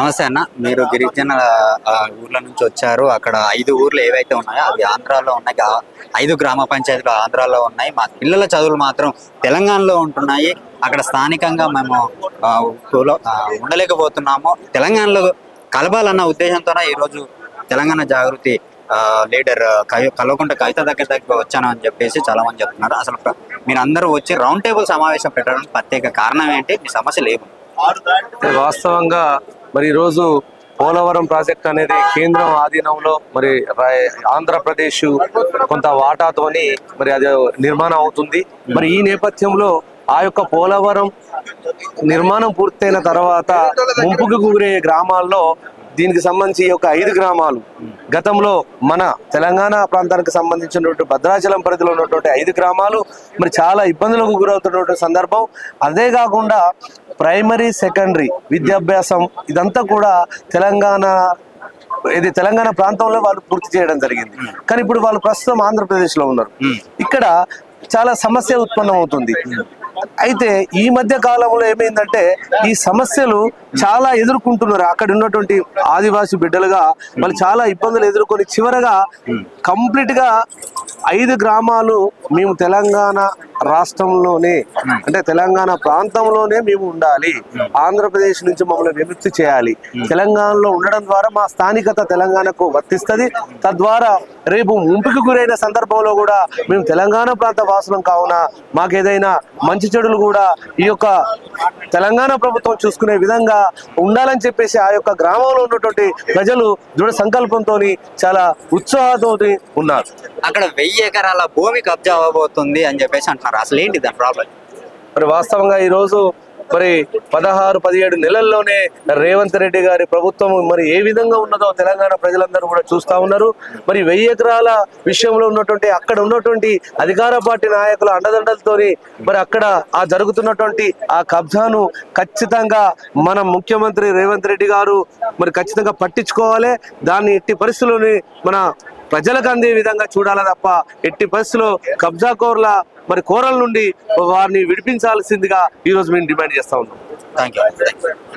నమస్తే అన్న. మీరు గిరిజన ఊర్ల నుంచి వచ్చారు. అక్కడ 5 ఊర్లు ఏవైతే ఉన్నాయో అవి ఆంధ్రాలో ఉన్నాయి. 5 గ్రామ పంచాయతీలు ఆంధ్రాలో ఉన్నాయి. మా పిల్లల చదువులు మాత్రం తెలంగాణలో ఉంటున్నాయి. అక్కడ స్థానికంగా మేము ఉండలేకపోతున్నాము. తెలంగాణలో కలపాలన్న ఉద్దేశంతోనే ఈరోజు తెలంగాణ జాగృతి లీడర్ కల్వకుంట్ల కవిత దగ్గరికి వచ్చాను అని చెప్పేసి చాలా మంది చెప్తున్నారు. అసలు మీరందరూ వచ్చి రౌండ్ టేబుల్ సమావేశం పెట్టడానికి ప్రత్యేక కారణం ఏంటి? మీ సమస్యలు ఏమి? వాస్తవంగా మరి ఈరోజు పోలవరం ప్రాజెక్ట్ అనేది కేంద్రం ఆధీనంలో మరి ఆంధ్రప్రదేశ్ కొంత వాటాతోని మరి అది నిర్మాణం అవుతుంది. మరి ఈ నేపథ్యంలో ఆ యొక్క పోలవరం నిర్మాణం పూర్తయిన తర్వాత ముంపుకు గురే గ్రామాల్లో దీనికి సంబంధించి ఒక 5 గ్రామాలు గతంలో మన తెలంగాణ ప్రాంతానికి సంబంధించినటువంటి భద్రాచలం పరిధిలో ఉన్నటువంటి 5 గ్రామాలు మరి చాలా ఇబ్బందులకు గురవుతున్నటువంటి సందర్భం. అదే కాకుండా ప్రైమరీ సెకండరీ విద్యాభ్యాసం ఇదంతా కూడా తెలంగాణ ప్రాంతంలో వాళ్ళు పూర్తి చేయడం జరిగింది. కానీ ఇప్పుడు వాళ్ళు ప్రస్తుతం ఆంధ్రప్రదేశ్లో ఉన్నారు. ఇక్కడ చాలా సమస్య ఉత్పన్నం అవుతుంది. అయితే ఈ మధ్య కాలంలో ఏమైందంటే ఈ సమస్యలు చాలా ఎదుర్కొంటున్నారు. అక్కడ ఉన్నటువంటి ఆదివాసీ బిడ్డలుగా వాళ్ళు చాలా ఇబ్బందులు ఎదుర్కొని చివరగా కంప్లీట్ గా 5 గ్రామాలు మేము తెలంగాణ రాష్ట్రంలోనే అంటే తెలంగాణ ప్రాంతంలోనే మేము ఉండాలి, ఆంధ్రప్రదేశ్ నుంచి మమ్మల్ని విముక్తి చేయాలి, తెలంగాణలో ఉండడం ద్వారా మా స్థానికత తెలంగాణకు వర్తిస్తుంది, తద్వారా రేపు ముంపుకు గురైన సందర్భంలో కూడా మేము తెలంగాణ ప్రాంత వాసులం కావున మాకేదైనా మంచి చెడులు కూడా ఈ యొక్క తెలంగాణ ప్రభుత్వం చూసుకునే విధంగా ఉండాలని చెప్పేసి ఆ యొక్క గ్రామంలో ఉన్నటువంటి ప్రజలు దృఢ సంకల్పంతో చాలా ఉత్సాహంతో ఉన్నారు. అక్కడ 1000 ఎకరాల భూమి కబ్జా అవ్వబోతుంది అని చెప్పేసి అంటున్నారు. అసలు ఏంటి దాని ప్రాబ్లం? మరి వాస్తవంగా ఈరోజు మరి 16-17 నెలల్లోనే రేవంత్ రెడ్డి గారి ప్రభుత్వం మరి ఏ విధంగా ఉన్నదో తెలంగాణ ప్రజలందరూ కూడా చూస్తా ఉన్నారు. మరి 1000 ఎకరాల విషయంలో ఉన్నటువంటి అక్కడ ఉన్నటువంటి అధికార పార్టీ నాయకుల అండదండలతోని మరి అక్కడ ఆ జరుగుతున్నటువంటి ఆ కబ్జాను ఖచ్చితంగా మన ముఖ్యమంత్రి రేవంత్ రెడ్డి గారు మరి ఖచ్చితంగా పట్టించుకోవాలి. దాన్ని ఎట్టి పరిస్థితుల్లోని మన ప్రజలకు అందే విధంగా చూడాలి తప్ప ఎట్టి పరిస్థితుల్లో కబ్జాకోర్ల మరి కోరల నుండి వారిని విడిపించాల్సిందిగా ఈరోజు మేము డిమాండ్ చేస్తా ఉన్నాం. Thank you.